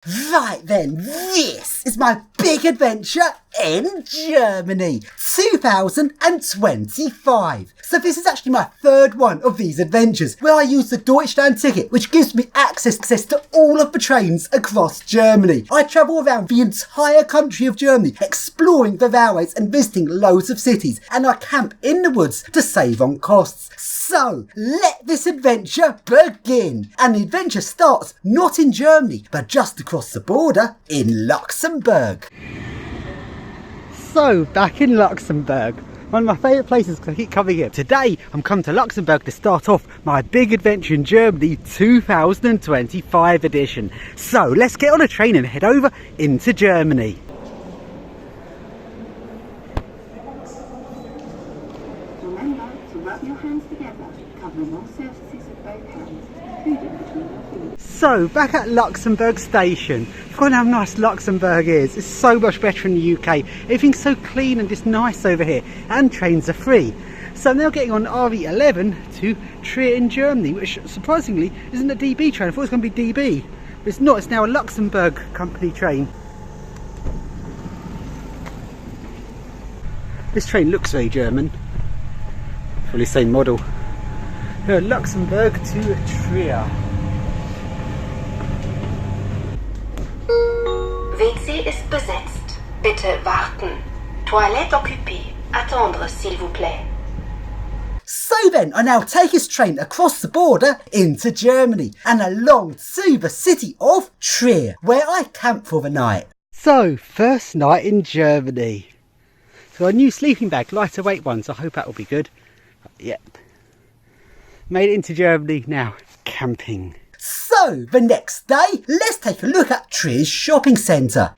Right then, this is my big adventure in Germany, 2025. So this is actually my third one of these adventures, where I use the Deutschland ticket, which gives me access to all of the trains across Germany. I travel around the entire country of Germany, exploring the railways and visiting loads of cities, and I camp in the woods to save on costs. So, let this adventure begin. And the adventure starts not in Germany, but just across the border in Luxembourg. So, back in Luxembourg, one of my favourite places because I keep coming here. Today, I'm coming to Luxembourg to start off my big adventure in Germany 2025 edition. So, let's get on a train and head over into Germany. Remember to rub your hands together, covering all surfaces with both hands, including between your fingers. So, back at Luxembourg station. Forgotten how nice Luxembourg is. It's so much better in the UK. Everything's so clean and just nice over here, and trains are free. So I'm now getting on RE11 to Trier in Germany, which surprisingly isn't a DB train. I thought it was going to be DB, but it's not. It's now a Luxembourg company train. This train looks very German. Probably the same model. Here, Luxembourg to Trier. WC ist besetzt. Bitte warten. Toilette occupée. Attendre, s'il vous plaît. So then, I now take this train across the border into Germany and along to the city of Trier, where I camp for the night. So, first night in Germany. So a new sleeping bag, lighter weight one, so I hope that will be good. Yep. Made it into Germany, now camping. So, the next day, let's take a look at Trier's shopping centre.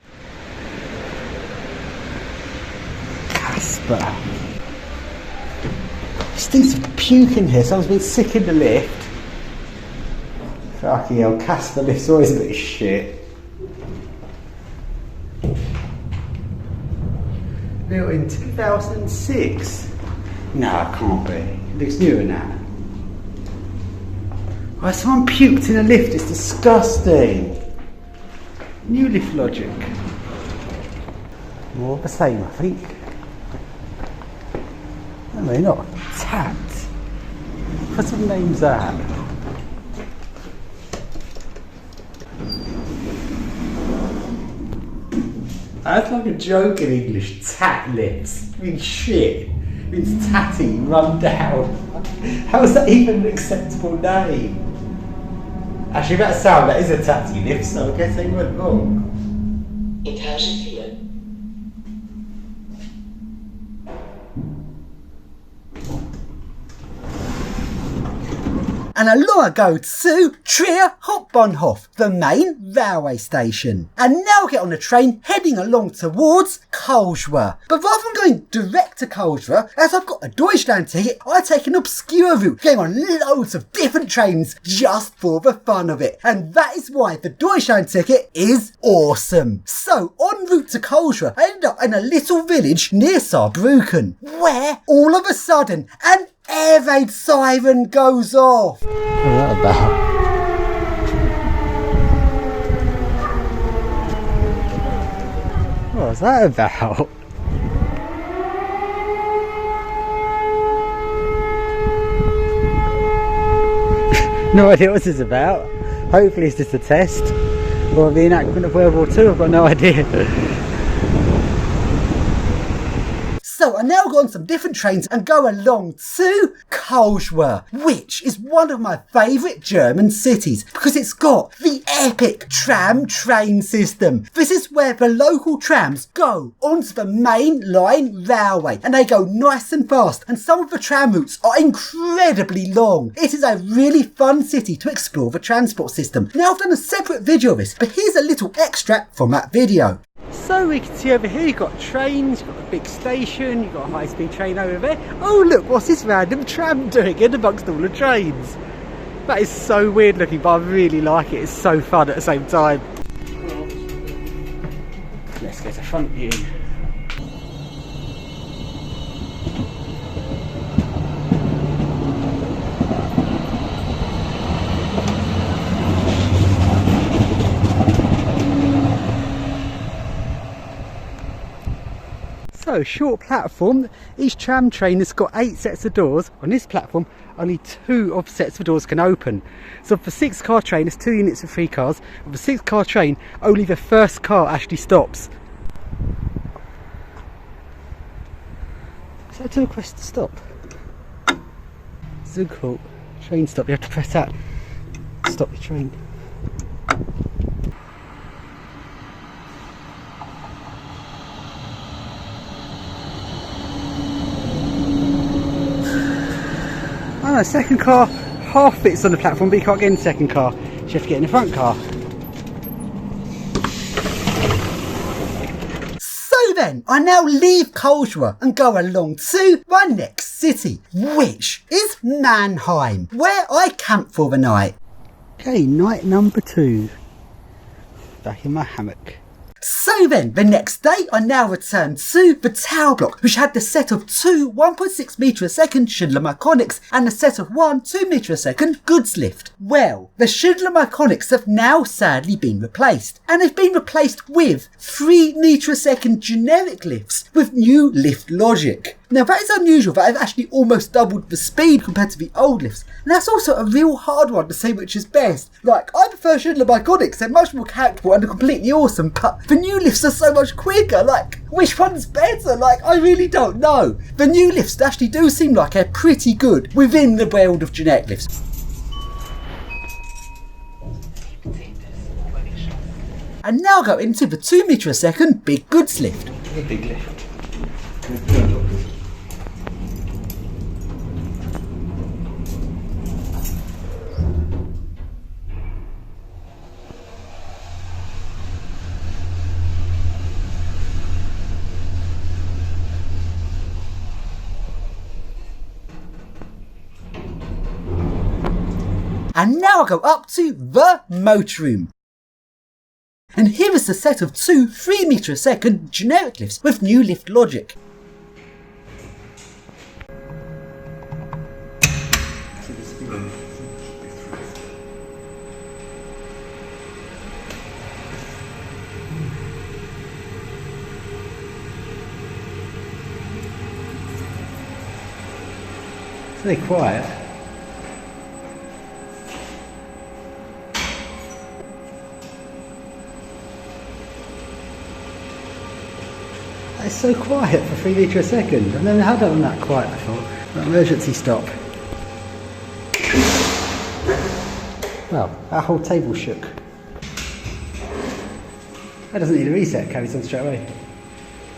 Casper. Stinks of puke in here, someone's been sick in the lift. Fucking hell, Casper lift's always a bit of shit. Built in 2006. No, it can't be. It looks newer than that. Oh, someone puked in a lift, it's disgusting. New lift logic. More of the same, I think. No, they're not. Tapped. What sort of name's that? That's like a joke in English. Tat lips. I mean, shit. It means tatty, run down. How is that even an acceptable name? Actually, that sound, that is a tatty lift, so I guess they went wrong. Etage 4. And along I go to Trier Hauptbahnhof, the main railway station. And now I get on the train heading along towards Karlsruhe. But rather than going direct to Karlsruhe, as I've got a Deutschland ticket, I take an obscure route, going on loads of different trains just for the fun of it. And that is why the Deutschland ticket is awesome. So, en route to Karlsruhe, I ended up in a little village near Saarbrücken, where all of a sudden an air raid siren goes off. What's that about? What's that about? No idea what this is about. Hopefully it's just a test or the enactment of World War II. I've got no idea. So I now go on some different trains and go along to Karlsruhe, which is one of my favourite German cities because it's got the epic tram train system. This is where the local trams go onto the main line railway and they go nice and fast, and some of the tram routes are incredibly long. It is a really fun city to explore the transport system. Now I've done a separate video of this, but here's a little extract from that video. So we can see over here you've got trains, you've got a big station, you've got a high-speed train over there. Oh look, what's this random tram doing in amongst all the trains? That is so weird looking, but I really like it. It's so fun at the same time. Let's get a front view. So, short platform. Each tram train has got 8 sets of doors. On this platform, only 2 of sets of doors can open. So for 6-car train, there's 2 units for 3 cars. For a 6-car train, only the first car actually stops. So to request to stop. So cool. Train stop, you have to press that. Stop the train. Oh no, second car half fits on the platform, but you can't get in the second car. So you have to get in the front car. So then, I now leave Karlsruhe and go along to my next city, which is Mannheim, where I camp for the night. Okay, night number 2. Back in my hammock. So then, the next day, I now return to the tower block, which had the set of 2 1.6 metre a second Schindler Mechanics and a set of 1 2 metre a second goods lift. Well, the Schindler Mechanics have now sadly been replaced, and they've been replaced with 3 metre a second generic lifts with new lift logic. Now that is unusual, that I've actually almost doubled the speed compared to the old lifts, and that's also a real hard one to say which is best. Like, I prefer Schindler Mechanics, they're much more characterful and they're completely awesome, but the new lifts are so much quicker. Like, which one's better? Like, I really don't know. The new lifts actually do seem like they're pretty good within the world of generic lifts. And now go into the 2 metre a second big goods lift. The big lift. And now I go up to the motor room. And here is the set of 2 3 metre a second generic lifts with new lift logic. It's very quiet. It's so quiet for 3 metre a second. I've never had it on that quiet before. An emergency stop. Well, our whole table shook. That doesn't need a reset, carries on straight away.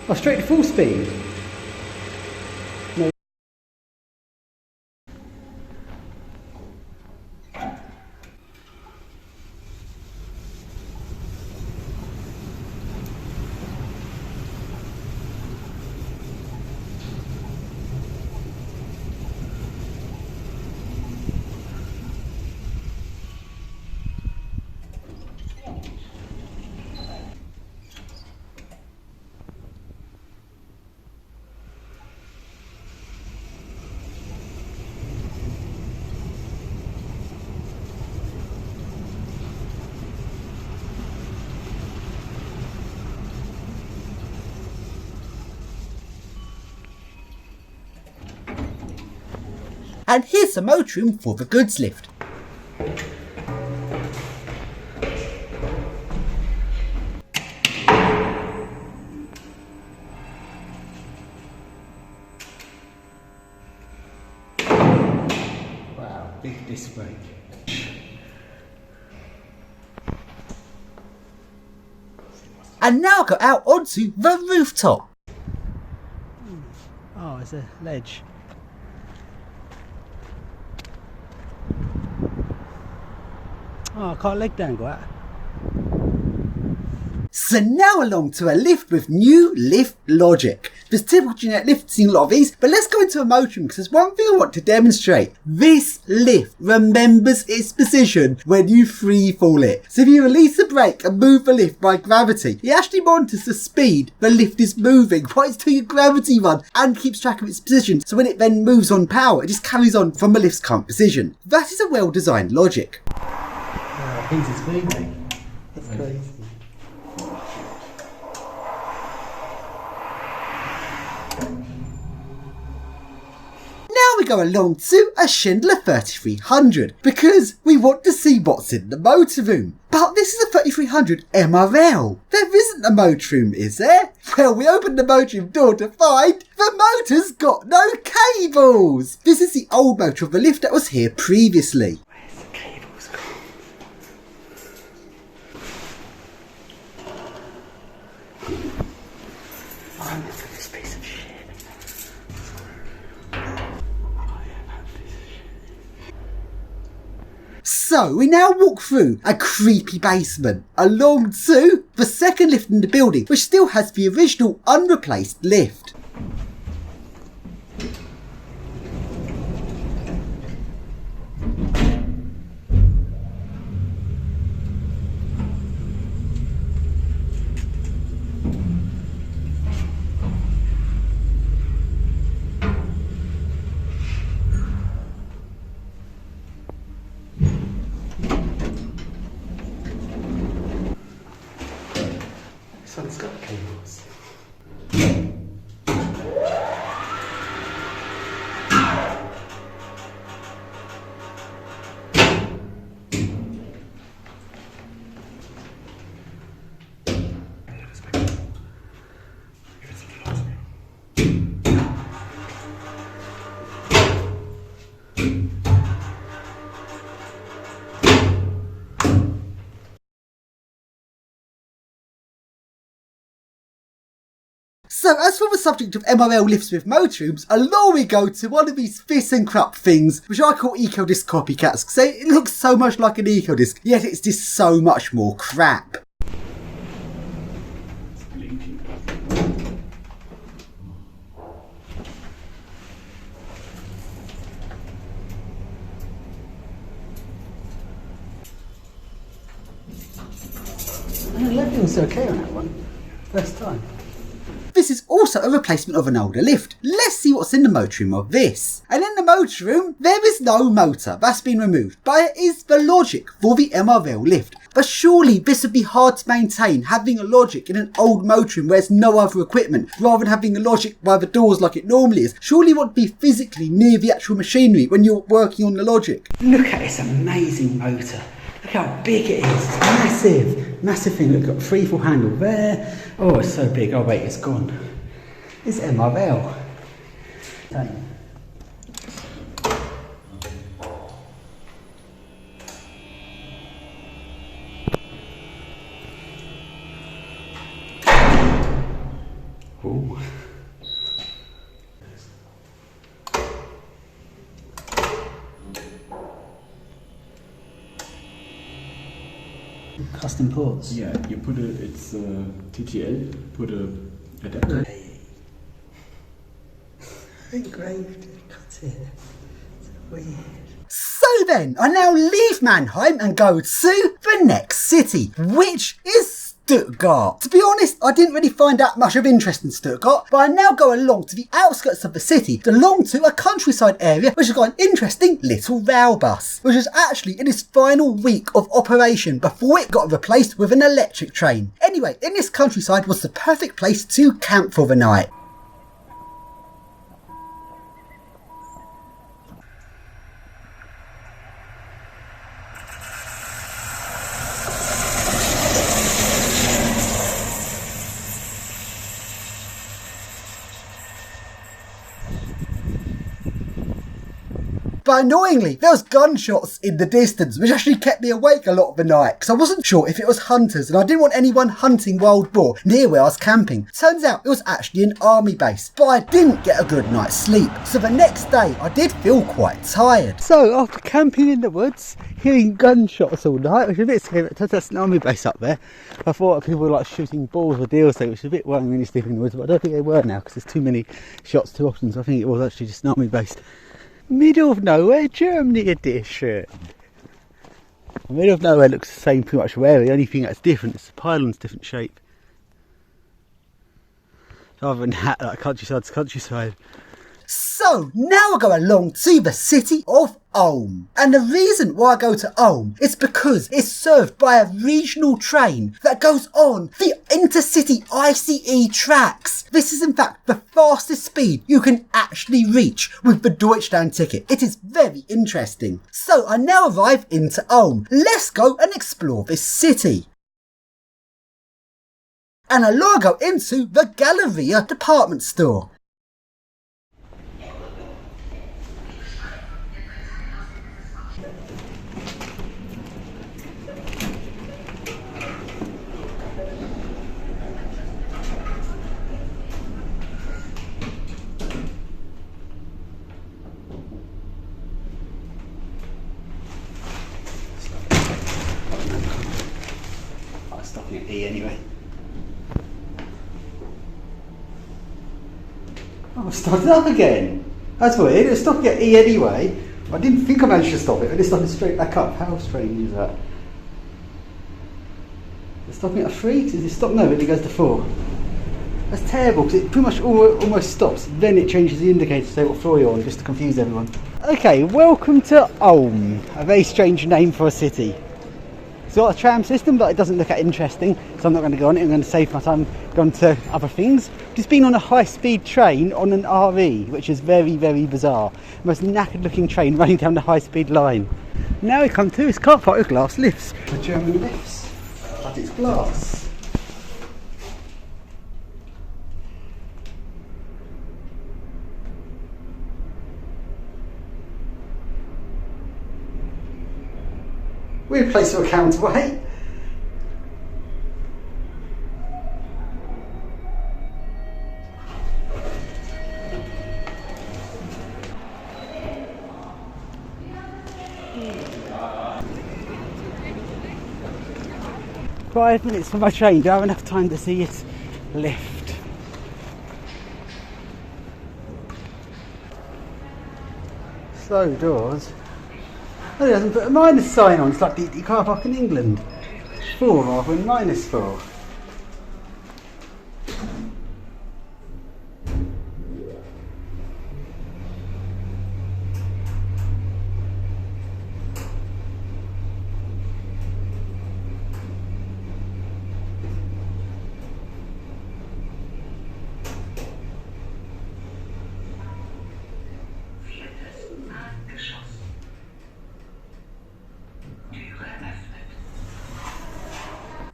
Oh, straight to full speed. No. And here's the motor room for the goods lift. Wow, big disc brake. And now go out onto the rooftop. Oh, it's a ledge. Oh, I can't leg dangle that. So now along to a lift with new lift logic. There's typical generic lifts in a lot of these, but let's go into a motor room because there's one thing I want to demonstrate. This lift remembers its position when you free fall it. So if you release the brake and move the lift by gravity, it actually monitors the speed the lift is moving while it's doing a gravity run and keeps track of its position. So when it then moves on power, it just carries on from the lift's current position. That is a well-designed logic. He's a speed, mate. That's crazy. we go along to a Schindler 3300 because we want to see what's in the motorroom. But this is a 3300 MRL. There isn't a motorroom, is there? Well, we opened the motorroom door to find the motor's got no cables. This is the old motor of the lift that was here previously. Where's the cables gone? Oh, look at this piece of shit. So we now walk through a creepy basement along to the second lift in the building, which still has the original unreplaced lift. This one's got cables. So as for the subject of MRL lifts with motorrooms, along we go to one of these ThyssenKrupp things, which I call EcoDisc copycats, because it looks so much like an EcoDisc, yet it's just so much more crap. Everything's okay on that one. First time. This is also a replacement of an older lift. Let's see what's in the motorroom of this. And in the motorroom, there is no motor, that's been removed, but it is the logic for the MRL lift. But surely this would be hard to maintain, having a logic in an old motorroom where there's no other equipment, rather than having a logic by the doors like it normally is. Surely you want to be physically near the actual machinery when you're working on the logic. Look at this amazing motor. Look how big it is. It's massive. Massive thing. Look, got a free-fall handle there. Oh, it's so big. Oh, wait, it's gone. It's MRL. Dang. Ooh. Custom ports. Yeah, you put it's TTL, put a adapter. Engraved, cut it. It's weird. So then, I now leave Mannheim and go to the next city, which is Stuttgart. To be honest, I didn't really find that much of interest in Stuttgart, but I now go along to the outskirts of the city, along to a countryside area which has got an interesting little rail bus, which is actually in its final week of operation before it got replaced with an electric train. Anyway, in this countryside was the perfect place to camp for the night. But annoyingly, there was gunshots in the distance, which actually kept me awake a lot of the night, because I wasn't sure if it was hunters, and I didn't want anyone hunting wild boar near where I was camping. Turns out it was actually an army base, but I didn't get a good night's sleep. So the next day, I did feel quite tired. So, after camping in the woods, hearing gunshots all night, which was a bit scary, but that's an army base up there. I thought people were like shooting balls or deer or something, which was a bit worrying when you sleep in the woods, but I don't think they were now, because there's too many shots too often, so I think it was actually just an army base. Middle of nowhere, Germany edition. The middle of nowhere looks the same pretty much everywhere. The only thing that's different is the pylon's different shape. Other than that, like countryside's countryside. So now I go along to the city of Ulm. And the reason why I go to Ulm is because it's served by a regional train that goes on the intercity ICE tracks. This is in fact the fastest speed you can actually reach with the Deutschland ticket. It is very interesting. So I now arrive into Ulm. Let's go and explore this city. And I now go into the Galleria department store. I'll stop at E anyway. Oh, I started up again. That's weird. It was stopping at E anyway. I didn't think I managed to stop it, but it started straight back up. How strange is that? It's stopping at 3? Does it stop? No, it goes to 4. That's terrible because it pretty much almost stops. Then it changes the indicator to say what floor you're on, just to confuse everyone. Okay, welcome to Ulm. A very strange name for a city. It's got a tram system, but it doesn't look that interesting, so I'm not going to go on it. I'm going to save my time going to other things. Just been on a high-speed train on an RE, which is very, very bizarre. The most knackered-looking train running down the high-speed line. Now we come to this car park with glass lifts. The German lifts, but it's glass. Weird place for a counterweight. Five minutes for my train. Do I have enough time to see its lift? Slow doors. Oh, it hasn't put a minus sign on. It's like the car park in England. 4 rather than -4.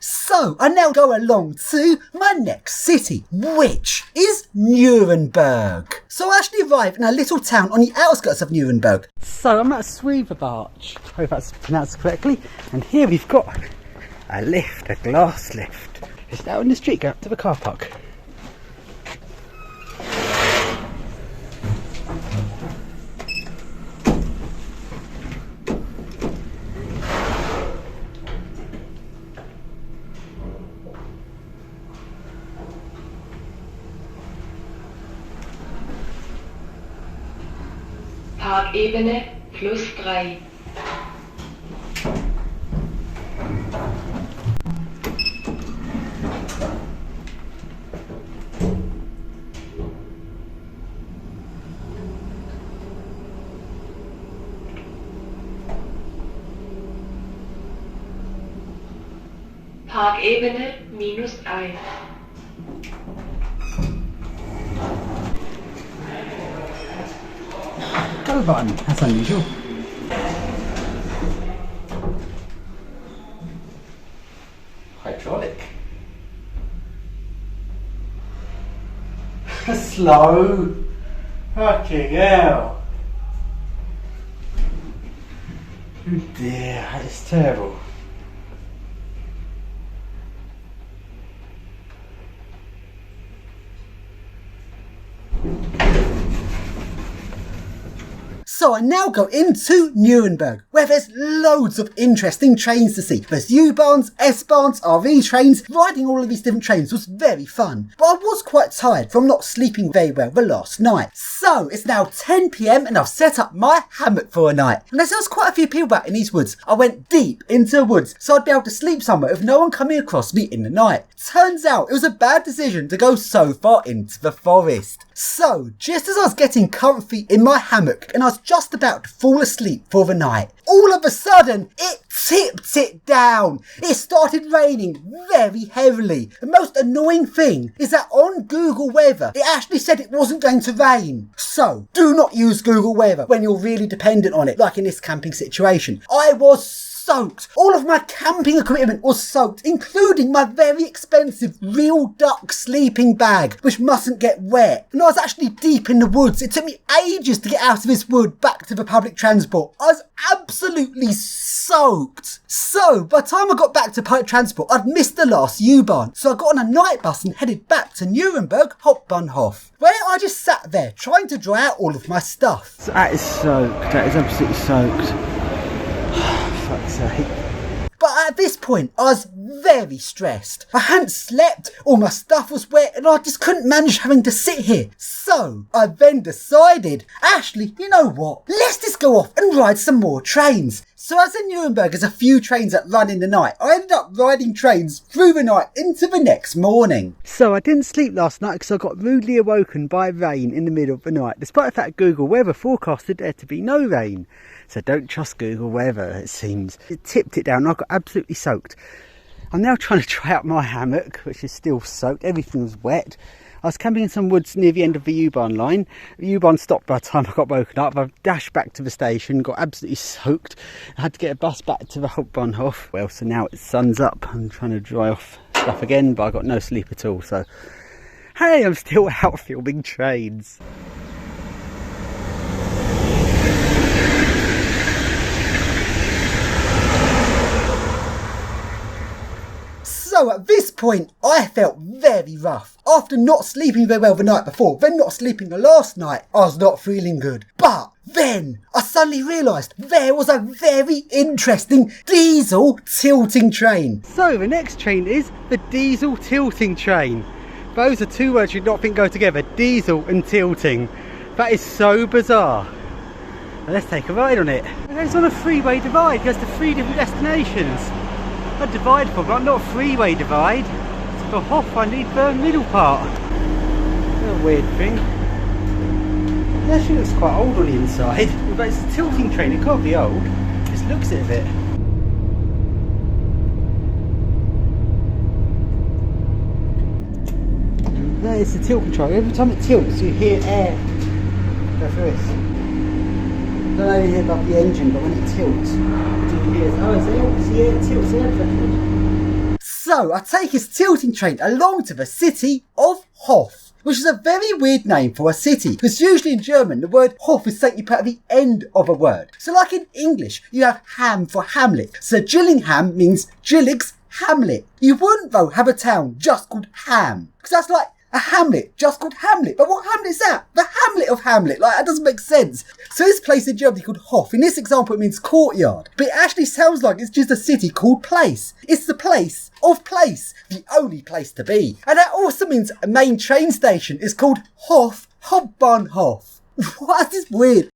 So I now go along to my next city, which is Nuremberg. So I actually arrive in a little town on the outskirts of Nuremberg. So I'm at Sweeverbarch, hope that's pronounced correctly, and here we've got a lift, a glass lift. Just out in the street, go up to the car park. Parkebene +3. Parkebene -1. Go button, that's unusual. Hydraulic. Slow. Fucking hell. Oh dear, that is terrible. So I now go into Nuremberg, where there's loads of interesting trains to see. There's U-Bahns, S-Bahns, RV trains. Riding all of these different trains was very fun, but I was quite tired from not sleeping very well the last night. So it's now 10 PM and I've set up my hammock for a night. And as there was quite a few people out in these woods, I went deep into the woods so I'd be able to sleep somewhere with no one coming across me in the night. Turns out it was a bad decision to go so far into the forest. So, just as I was getting comfy in my hammock and I was just about to fall asleep for the night, all of a sudden, it tipped it down. It started raining very heavily. The most annoying thing is that on Google Weather, it actually said it wasn't going to rain. So, do not use Google Weather when you're really dependent on it, like in this camping situation. I was soaked. All of my camping equipment was soaked, including my very expensive real duck sleeping bag, which mustn't get wet. And I was actually deep in the woods. It took me ages to get out of this wood back to the public transport. I was absolutely soaked. So, by the time I got back to public transport, I'd missed the last U-Bahn. So I got on a night bus and headed back to Nuremberg Hauptbahnhof, where I just sat there trying to dry out all of my stuff. So that is soaked. That is absolutely soaked. Fuck's sake. But at this point, I was very stressed. I hadn't slept, all my stuff was wet, and I just couldn't manage having to sit here. So, I then decided, actually, you know what? Let's just go off and ride some more trains. So as in Nuremberg, there's a few trains that run in the night. I ended up riding trains through the night into the next morning. So I didn't sleep last night because I got rudely awoken by rain in the middle of the night, despite the fact Google Weather forecasted there to be no rain. So don't trust Google Weather, it seems. It tipped it down and I got absolutely soaked. I'm now trying to dry out my hammock, which is still soaked. Everything was wet. I was camping in some woods near the end of the U-Bahn line. The U-Bahn stopped by the time I got woken up. I dashed back to the station, got absolutely soaked. I had to get a bus back to the Hauptbahnhof. Well, so now it's sun's up. I'm trying to dry off stuff again, but I got no sleep at all. So, hey, I'm still out filming trains. So at this point, I felt very rough. After not sleeping very well the night before, then not sleeping the last night, I was not feeling good. But then I suddenly realised there was a very interesting diesel tilting train. So the next train is the diesel tilting train. Those are two words you'd not think go together, diesel and tilting. That is so bizarre. Now let's take a ride on it. It's on a freeway divide, it goes to 3 different destinations. A divide problem, not a freeway divide. So for Hof I need the middle part. A weird thing. It actually looks quite old on the inside. But it's a tilting train, it can't be old. Just looks at it. There is the tilt control. Every time it tilts you hear air go through this. I don't know if you hear above the engine, but when it tilts, you hear, oh, it's air, see it tilts, air pressure. So I take his tilting train along to the city of Hof, which is a very weird name for a city, because usually in German the word Hof is something you put at the end of a word. So like in English, you have ham for Hamlet. So Gillingham means Gillig's Hamlet. You wouldn't though have a town just called Ham, because that's like a hamlet just called Hamlet. But what hamlet is that? The Hamlet of Hamlet. Like, that doesn't make sense. So this place in Germany called Hof, in this example it means courtyard, but it actually sounds like it's just a city called place. It's the place of place, the only place to be. And that also means a main train station is called Hof Hauptbahnhof. What? This is weird.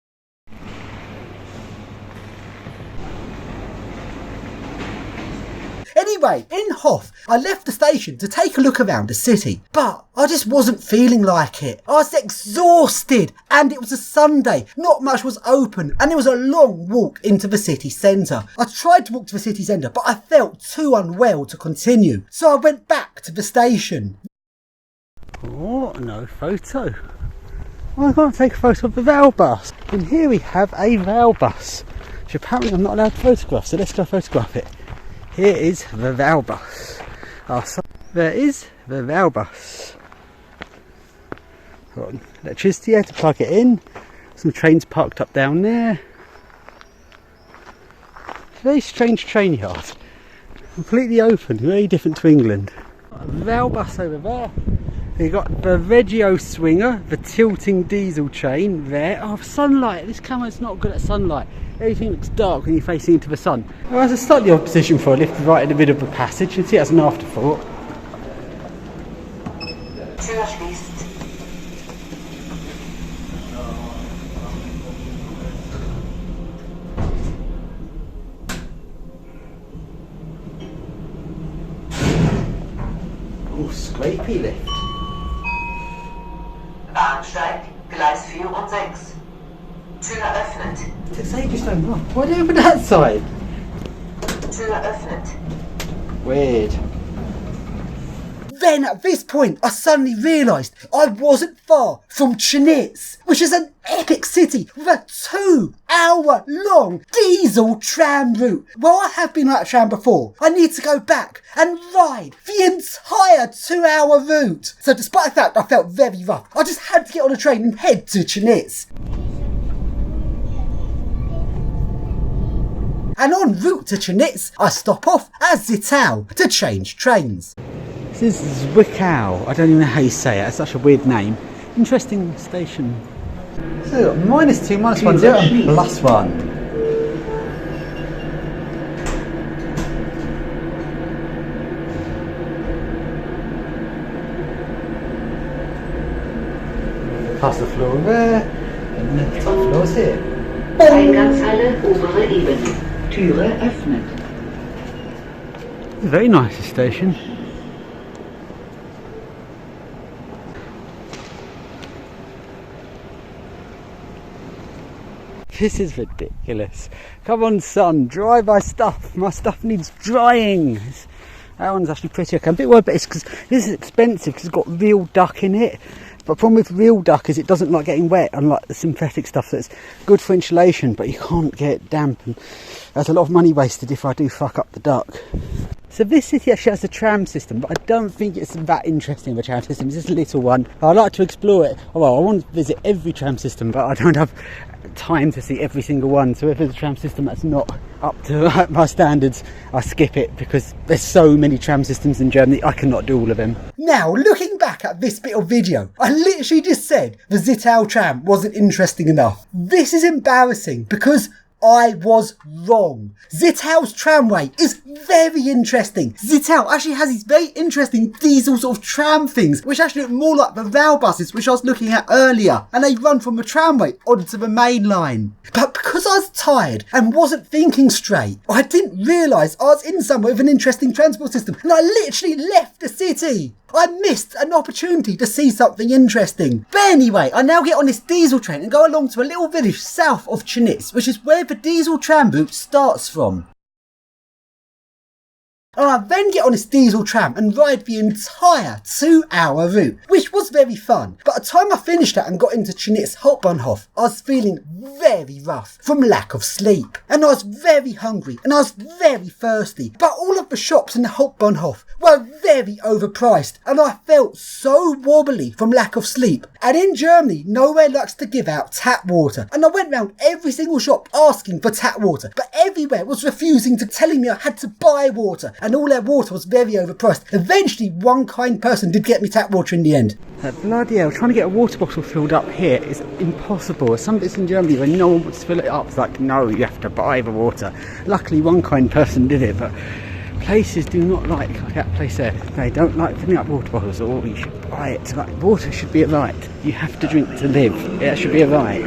Anyway, in Hof, I left the station to take a look around the city, but I just wasn't feeling like it. I was exhausted, and it was a Sunday, not much was open, and it was a long walk into the city centre. I tried to walk to the city centre, but I felt too unwell to continue, so I went back to the station. Oh, no photo. Well, I can't take a photo of the rail bus. And here we have a rail bus, which apparently I'm not allowed to photograph, so let's go photograph it. Here is the rail bus. Oh, so there is the rail bus. Got electricity here to plug it in. Some trains parked up down there. Very strange train yard. Completely open, very different to England. A rail bus over there. You've got the Regio Swinger, the tilting diesel train there. Oh, sunlight. This camera's not good at sunlight. Everything looks dark when you're facing into the sun. Well, there's a slightly odd position for a lift right in the middle of the passage. You can see it as an afterthought. Oh, scrapey lift. 4 und 6. Tür öffnet. It's ages so much. Why do you open that side? Tür öffnet. Weird. Then at this point, I suddenly realised I wasn't far from Chemnitz, which is an epic city with a 2-hour-long diesel tram route. Well, I have been on that tram before. I need to go back and ride the entire 2-hour route. So despite the fact I felt very rough, I just had to get on a train and head to Chemnitz. And en route to Chemnitz, I stop off at Zittau to change trains. This is Zwickau. I don't even know how you say it. It's such a weird name. Interesting station. So -2, -1, 0 and +1. Past the floor there, and the top floor's here. Eingangshalle, obere Ebene. Türe öffnet. Very nice station. This is ridiculous. Come on, son, dry my stuff. My stuff needs drying. That one's actually pretty. Okay, I'm a bit worried, but it's because this is expensive because it's got real duck in it. But the problem with real duck is it doesn't like getting wet, unlike the synthetic stuff that's good for insulation, but you can't get it damp. And there's a lot of money wasted if I do fuck up the duck. So this city actually has a tram system, but I don't think it's that interesting of a tram system. It's just a little one. I'd like to explore it. Well, I want to visit every tram system, but I don't have time to see every single one. So if there's a tram system that's not up to my standards, I skip it because there's so many tram systems in Germany, I cannot do all of them. Now, looking back at this bit of video, I literally just said the Zittau tram wasn't interesting enough. This is embarrassing because I was wrong. Zittau's tramway is very interesting. Zittau actually has these very interesting diesel sort of tram things, which actually look more like the rail buses, which I was looking at earlier, and they run from the tramway onto the main line. But because I was tired and wasn't thinking straight, I didn't realise I was in somewhere with an interesting transport system, and I literally left the city. I missed an opportunity to see something interesting. But anyway, I now get on this diesel train and go along to a little village south of Chemnitz, which is where the diesel tram route starts from. And I then get on this diesel tram and ride the entire 2-hour route, which was very fun. But by the time I finished that and got into Chemnitz Hauptbahnhof, I was feeling very rough from lack of sleep. And I was very hungry and I was very thirsty. But all of the shops in the Hauptbahnhof were very overpriced and I felt so wobbly from lack of sleep. And in Germany, nowhere likes to give out tap water. And I went round every single shop asking for tap water, but everywhere was refusing to telling me I had to buy water. And all their water was very overpriced. Eventually, one kind person did get me tap water in the end. Bloody hell, trying to get a water bottle filled up here is impossible. Some bits in Germany where no one wants to fill it up, it's like, no, you have to buy the water. Luckily, one kind person did it, but places do not like that place there. They don't like filling up water bottles, or you should buy it. Like, water should be a right. You have to drink to live. It should be a right.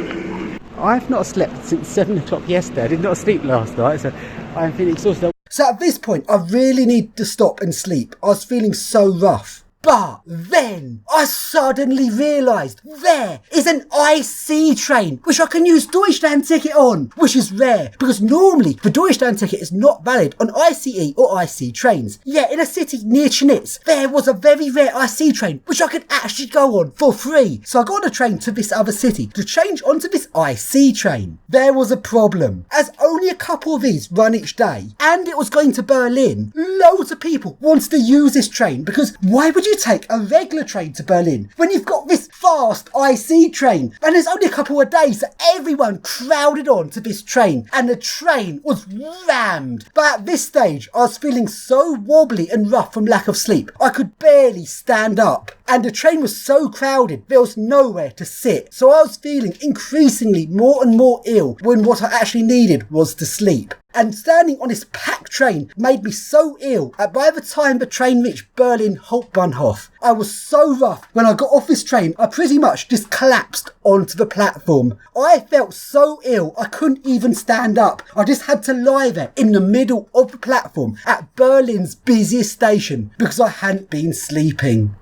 I've not slept since 7 o'clock yesterday. I did not sleep last night, so I'm feeling exhausted. So at this point, I really need to stop and sleep. I was feeling so rough. But then I suddenly realised there is an IC train which I can use Deutschland ticket on, which is rare because normally the Deutschland ticket is not valid on ICE or IC trains. Yet in a city near Chemnitz, there was a very rare IC train which I could actually go on for free. So I got on a train to this other city to change onto this IC train. There was a problem, as only a couple of these run each day and it was going to Berlin. Loads of people wanted to use this train because why would you take a regular train to Berlin when you've got this fast IC train? And there's only a couple of days, so everyone crowded on to this train and the train was rammed. But at this stage I was feeling so wobbly and rough from lack of sleep I could barely stand up, and the train was so crowded there was nowhere to sit. So I was feeling increasingly more and more ill when what I actually needed was to sleep. And standing on this packed train made me so ill that by the time the train reached Berlin Hauptbahnhof, I was so rough when I got off this train I pretty much just collapsed onto the platform. I felt so ill I couldn't even stand up. I just had to lie there in the middle of the platform at Berlin's busiest station because I hadn't been sleeping.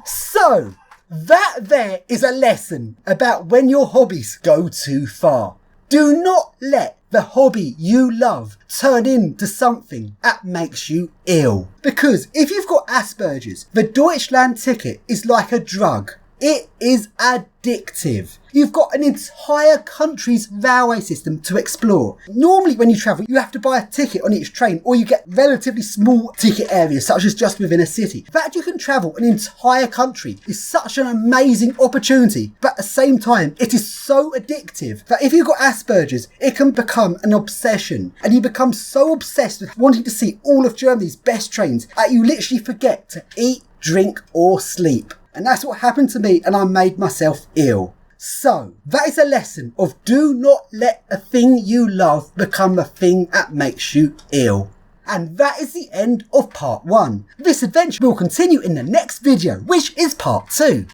So, That there is a lesson about when your hobbies go too far. Do not let the hobby you love turn into something that makes you ill. Because if you've got Asperger's, the Deutschland ticket is like a drug. It is addictive. You've got an entire country's railway system to explore. Normally when you travel, you have to buy a ticket on each train, or you get relatively small ticket areas, such as just within a city. The fact you can travel an entire country is such an amazing opportunity, but at the same time, it is so addictive that if you've got Asperger's, it can become an obsession. And you become so obsessed with wanting to see all of Germany's best trains that you literally forget to eat, drink, or sleep. And that's what happened to me, and I made myself ill. So, that is a lesson of do not let a thing you love become a thing that makes you ill. And that is the end of part 1. This adventure will continue in the next video, which is part 2.